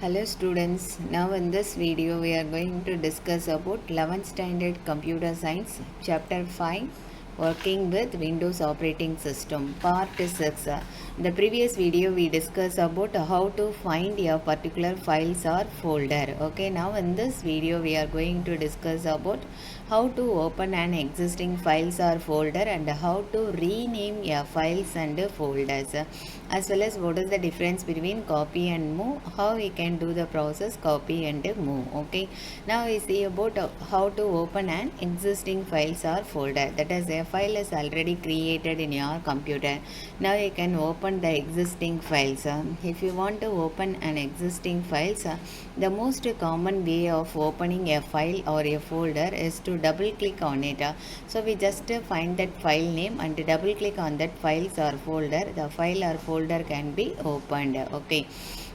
Hello students, now in this video we are going to discuss about 11th standard computer science chapter 5 working with Windows operating system part 6. The previous video we discussed about how to find a particular files or folder. Okay, now in this video we are going to discuss about how to open an existing files or folder and how to rename your files and folders, as well as what is the difference between copy and move, how we can do the process copy and move. Okay, now we see about how to open an existing files or folder, that is a file is already created in your computer. Now you can open the existing files. If you want to open an existing files, the most common way of opening a file or a folder is to double click on it. So we just find that file name and double click on that files or folder. The file or folder can be opened. Okay,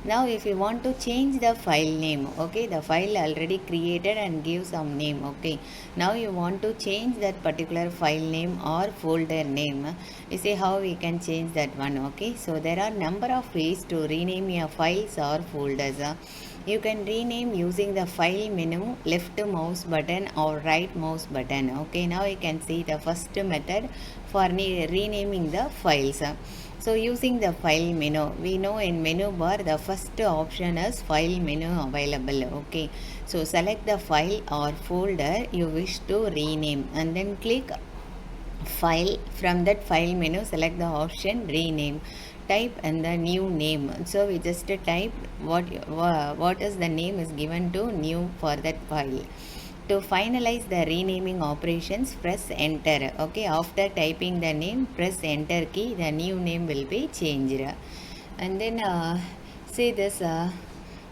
now if you want to change the file name, okay, the file already created and give some name. Okay, now you want to change that particular file name or folder name. You see how we can change that one. Okay, so there are number of ways to rename your files or folders. You can rename using the file menu, left mouse button or right mouse button. Okay, now you can see the first method for renaming the files. So using the file menu, we know in menu bar the first option is file menu available. Okay, so select the file or folder you wish to rename and then click file. From that file menu select the option rename, type and the new name. So we just type what is the name is given to new for that file. To finalize the renaming operations, press enter. Okay, after typing the name, press enter key, the new name will be changed. And then see this,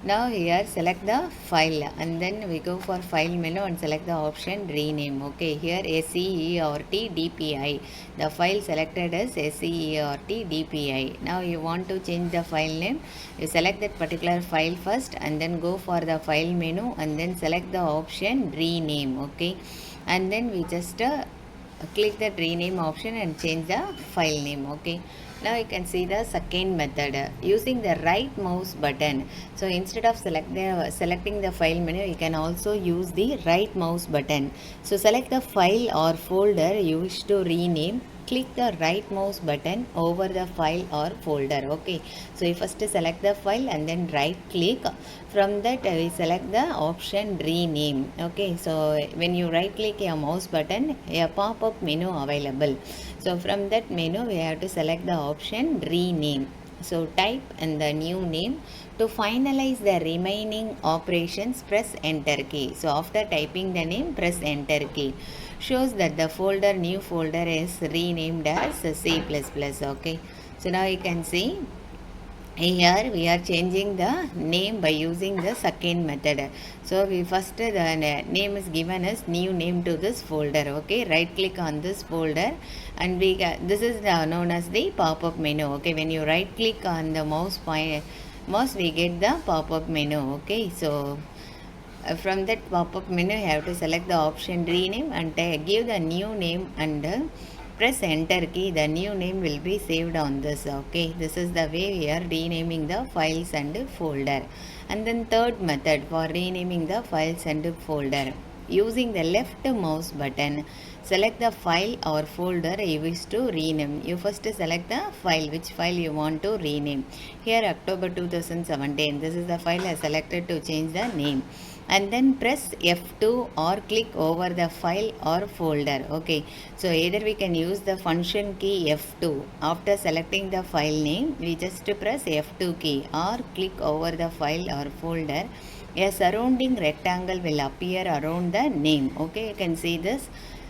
now here select the file and then we go for file menu and select the option rename. Okay, here SEERT DPI, the file selected as SEERT DPI. Now you want to change the file name, you select that particular file first and then go for the file menu and then select the option rename. Okay, and then we just click that rename option and change the file name. Okay, now you can see the second method using the right mouse button. So instead of selecting the file menu, you can also use the right mouse button. So select the file or folder you wish to rename, click the right mouse button over the file or folder. Okay, so you first select the file and then right click. From that we select the option rename. Okay, so when you right click your mouse button, a pop-up menu available. So from that menu we have to select the option rename. So type and the new name. To finalize the remaining operations, press enter key. So after typing the name, press enter key. Shows that the folder, new folder is renamed as C++. Okay, so now you can see here we are changing the name by using the second method. So we first the name is given as new name to this folder. Okay, right click on this folder and we get, this is known as the pop-up menu. Okay, when you right click on the mouse we get the pop-up menu. Okay, so from that pop-up menu you have to select the option rename and give the new name and press enter key. The new name will be saved on this. Okay, this is the way we are renaming the files and folder. And then third method for renaming the files and folder, using the left mouse button, select the file or folder you wish to rename. You first select the file, which file you want to rename. Here October 2017, this is the file I selected to change the name. And then press F2 or click over the file or folder. Okay, so either we can use the function key F2. After selecting the file name, we just press F2 key or click over the file or folder. A surrounding rectangle will appear around the name. Okay, you can see this.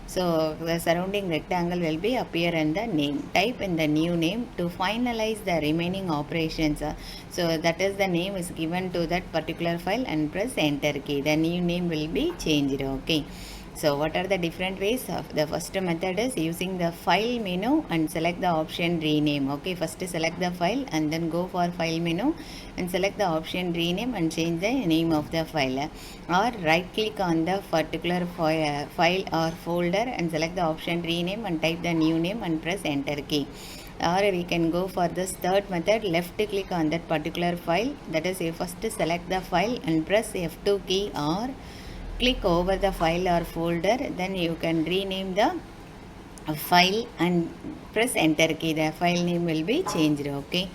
So the surrounding rectangle will be appear in the name. Type in the new name. To finalize the remaining operations, so that is the name is given to that particular file and press enter key. The new name will be changed. Okay, so what are the different ways? The first method is using the file menu and select the option rename. Okay, first select the file and then go for file menu and select the option rename and change the name of the file, or right click on the particular file or folder and select the option rename and type the new name and press enter key. or we can go for this third method, left click on that particular file. That is, you first select the file and press F2 key or click over the file or folder. Then you can rename the file and press enter key. The file name will be changed. Okay,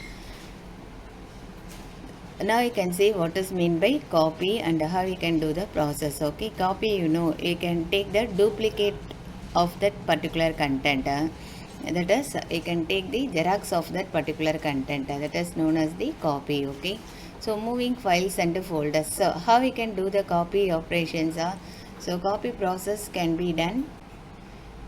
now you can see what is mean by copy and how you can do the process. Okay, copy, you can take the duplicate of that particular content. That is, you can take the xerox of that particular content. That is known as the copy. Okay, so moving files and folders. So how we can do the copy operations? So copy process can be done.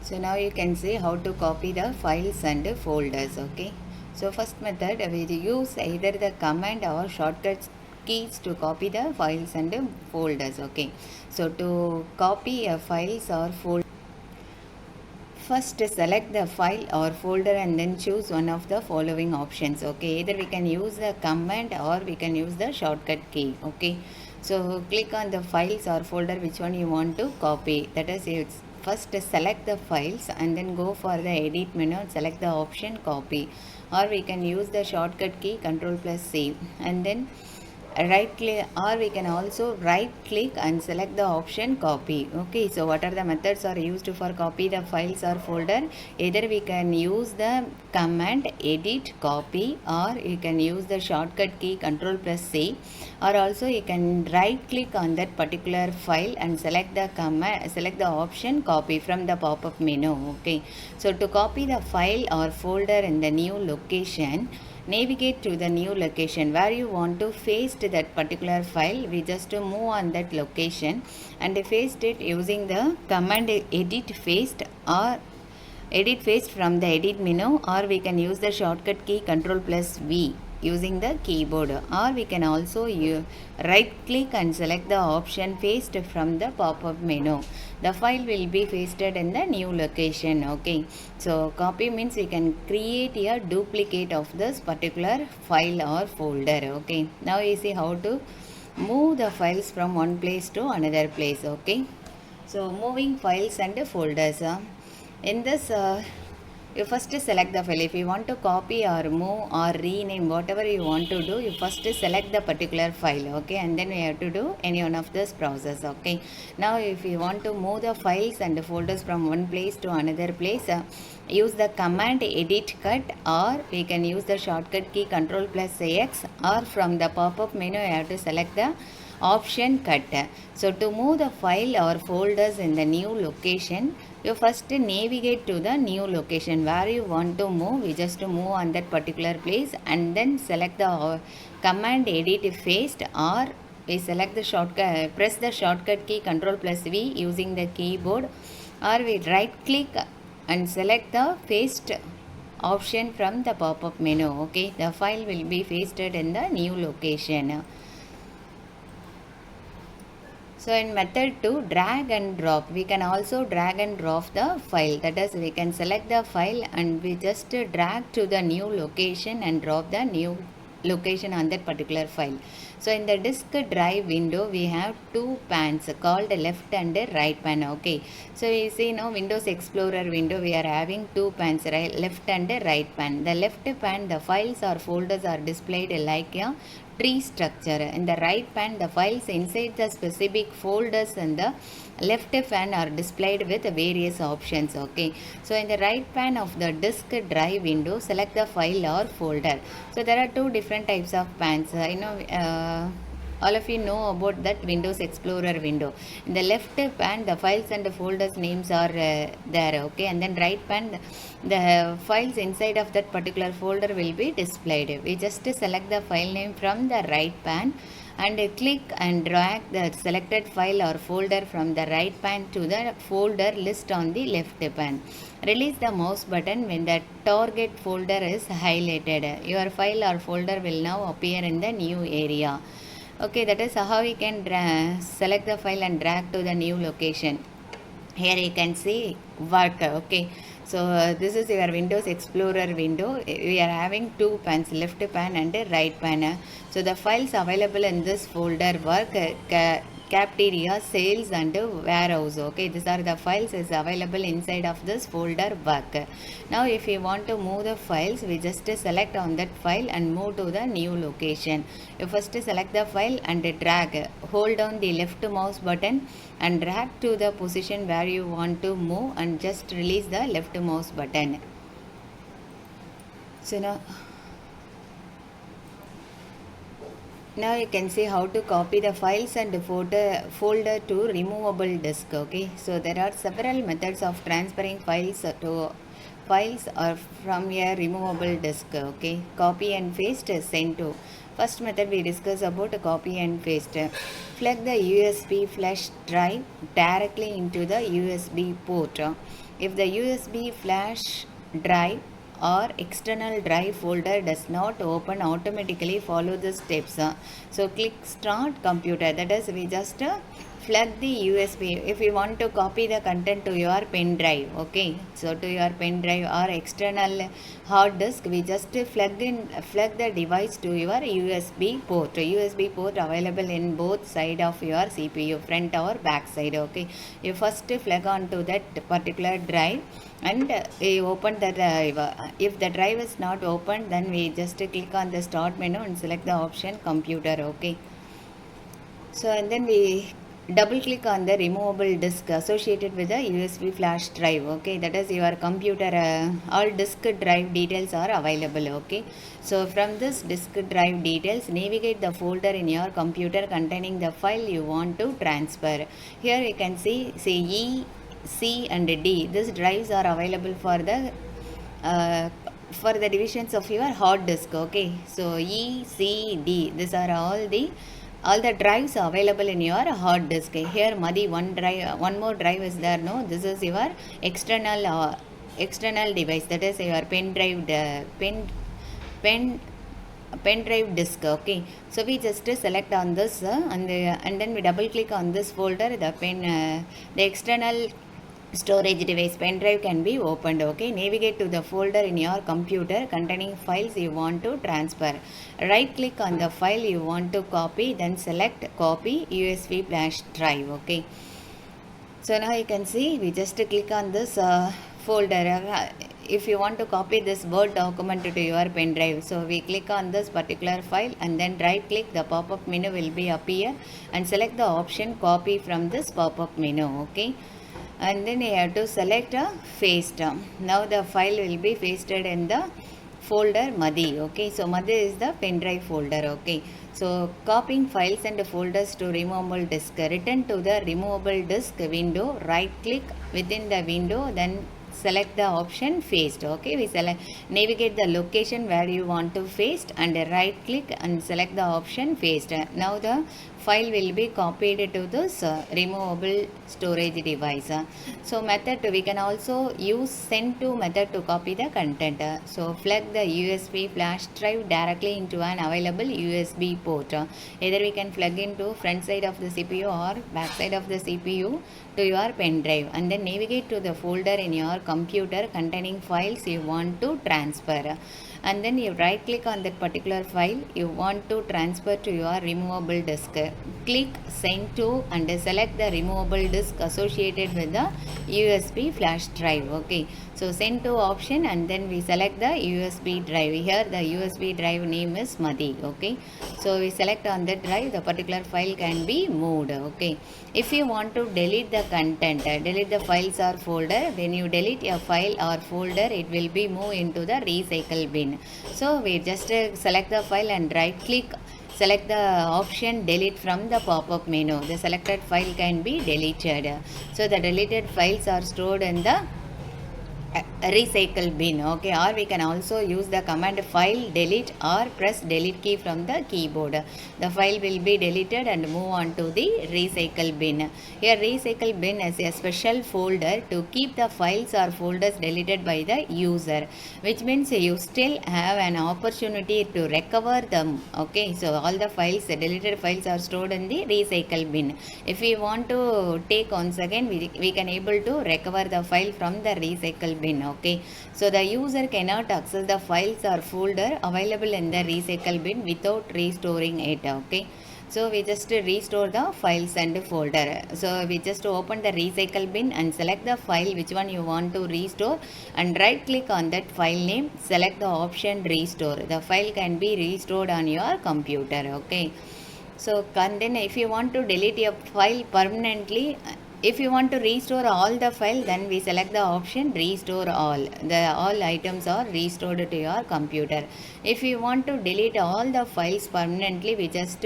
So now you can see how to copy the files and folders. Okay, so first method, we use either the command or shortcut keys to copy the files and folders. Okay, so to copy a files or folder, first select the file or folder and then choose one of the following options. Okay, either we can use the command or we can use the shortcut key. Okay, so click on the files or folder which one you want to copy. That is, it's first select the files and then go for the edit menu and select the option copy, or we can use the shortcut key Ctrl+C and then right click, or we can also right click and select the option copy. Okay, so what are the methods are used for copy the files or folder? Either we can use the command edit copy, or you can use the shortcut key Ctrl+C, or also you can right click on that particular file and select the command, select the option copy from the pop-up menu. Okay, so to copy the file or folder in the new location, navigate to the new location where you want to paste that particular file. We just move on that location and paste it using the command edit paste, or edit paste from the edit menu, or we can use the shortcut key Ctrl+V using the keyboard, or we can also right click and select the option paste from the pop-up menu. The file will be pasted in the new location. Okay, so copy means we can create a duplicate of this particular file or folder. Okay, now you see how to move the files from one place to another place. Okay, so moving files and folders. In this, you first select the file. If you want to copy or move or rename, whatever you want to do, you first select the particular file. Okay, and then we have to do any one of this process. Okay, now if you want to move the files and the folders from one place to another place, use the command edit cut, or we can use the shortcut key Ctrl+X, or from the pop-up menu you have to select the option cut. So to move the file or folders in the new location, you first navigate to the new location where you want to move. We just move on that particular place and then select the command edit paste, or we select the shortcut, press the shortcut key Ctrl+V using the keyboard, or we right click and select the paste option from the pop-up menu. Okay, the file will be pasted in the new location. So in method 2, drag and drop, we can also drag and drop the file. That is, we can select the file and we just drag to the new location and drop the new location on that particular file. So in the disk drive window, we have two pans called left and right pan. Okay, so you see now Windows Explorer window, we are having two pans, right, left and right pan. The left pan, the files or folders are displayed like a tree structure. In the right pan, the files inside the specific folders and the left pan are displayed with various options. Okay, so in the right pan of the disk drive window, select the file or folder. So there are two different types of pans. All of you know about that Windows Explorer window. In the left pan, the files and the folders names are there. Okay, and then right pan, the files inside of that particular folder will be displayed. We just select the file name from the right pan and click and drag the selected file or folder from the right pan to the folder list on the left pan. Release the mouse button when the target folder is highlighted. Your file or folder will now appear in the new area. Okay, that is how we can select the file and drag to the new location. Here you can see work. Okay, so this is your Windows Explorer window. We are having two pans, left pan and right pan. So the files available in this folder work cafeteria, sales and warehouse. Okay, these are the files is available inside of this folder work. Now if you want to move the files, we just select on that file and move to the new location. You first select the file and drag, hold down the left mouse button and drag to the position where you want to move and just release the left mouse button. So now you can see how to copy the files and folder to removable disk. Okay, so there are several methods of transferring files or from a removable disk. Okay, copy and paste, send to. First method we discuss about copy and paste. Plug the USB flash drive directly into the USB port. If the USB flash drive or external drive folder does not open, automatically follow the steps. So click start computer, that is we just plug the USB. If you want to copy the content to your pen drive, okay, so to your pen drive or external hard disk, we just plug the device to your USB port. USB port available in both side of your CPU, front or back side. Okay, you first plug onto that particular drive and we open the drive. If the drive is not open, then we just click on the start menu and select the option computer. Okay, so and then we double click on the removable disk associated with the USB flash drive. Okay, that is your computer, all disk drive details are available. Okay, so from this disk drive details, navigate the folder in your computer containing the file you want to transfer. Here you can see E, C and D. These drives are available for the divisions of your hard disk. Okay, so E, C, D, these are all the drives are available in your hard disk. Here Madi one more drive is there. No, this is your external device, that is your pen drive disk. Okay, so we just select on this and then we double click on this folder. The external storage device pen drive can be opened. Okay, navigate to the folder in your computer containing files you want to transfer. Right click on the file you want to copy, then select copy USB flash drive. Okay, so now you can see we just click on this folder. If you want to copy this Word document to your pen drive, so we click on this particular file and then right click, the pop-up menu will be appear and select the option copy from this pop-up menu. Okay, and then you have to select a paste. Now the file will be pasted in the folder Madi. Okay, so Madi is the pen drive folder. Okay, so copying files and folders to removable disk. Return to the removable disk window, right click within the window, then select the option paste. Okay, we navigate the location where you want to paste and right click and select the option paste. Now the file will be copied to this removable storage device. So method, we can also use send to method to copy the content. So plug the USB flash drive directly into an available USB port. Either we can plug into front side of the CPU or back side of the CPU to your pen drive, and then navigate to the folder in your computer containing files you want to transfer, and then you right click on that particular file you want to transfer to your removable disk. Click send to and select the removable disk associated with the USB flash drive. Okay, so send to option and then we select the USB drive. Here the USB drive name is Madi. Okay, so we select on that drive, the particular file can be moved. Okay, if you want to delete the content, delete the files or folder, when you delete a file or folder, it will be moved into the recycle bin. So we just select the file and right click, select the option delete from the pop-up menu. The selected file can be deleted. So the deleted files are stored in the recycle bin. Okay, or we can also use the command file delete or press delete key from the keyboard. The file will be deleted and move on to the recycle bin. Here recycle bin is a special folder to keep the files or folders deleted by the user, which means you still have an opportunity to recover them. Okay, so all the files, the deleted files are stored in the recycle bin. If we want to take once again, we can able to recover the file from the recycle bin. Okay, so the user cannot access the files or folder available in the recycle bin without restoring it. Okay, So we just restore the files and folder. So we just open the recycle bin and select the file which one you want to restore, and right click on that file name, select the option restore. The file can be restored on your computer. Okay. So and then if you want to delete a file permanently, if you want to restore all the file, then we select the option restore all. The all items are restored to your computer. If you want to delete all the files permanently, we just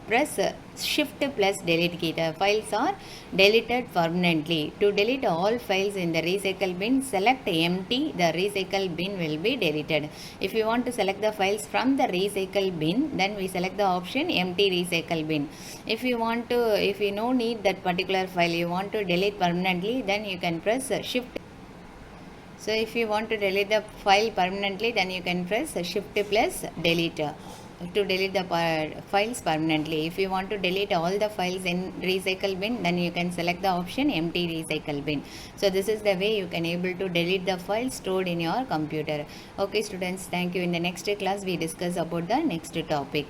press shift plus delete key. The files are deleted permanently. To delete all files in the recycle bin, select empty. The recycle bin will be deleted. If you want to select the files from the recycle bin, then we select the option empty recycle bin. If you want to, if you no need that particular file, you want to delete permanently, then you can press shift. So if you want to delete the file permanently, then you can press shift plus delete to delete the files permanently. If you want to delete all the files in recycle bin, then you can select the option empty recycle bin. So this is the way you can able to delete the files stored in your computer. Okay students, thank you. In the next class we discuss about the next topic.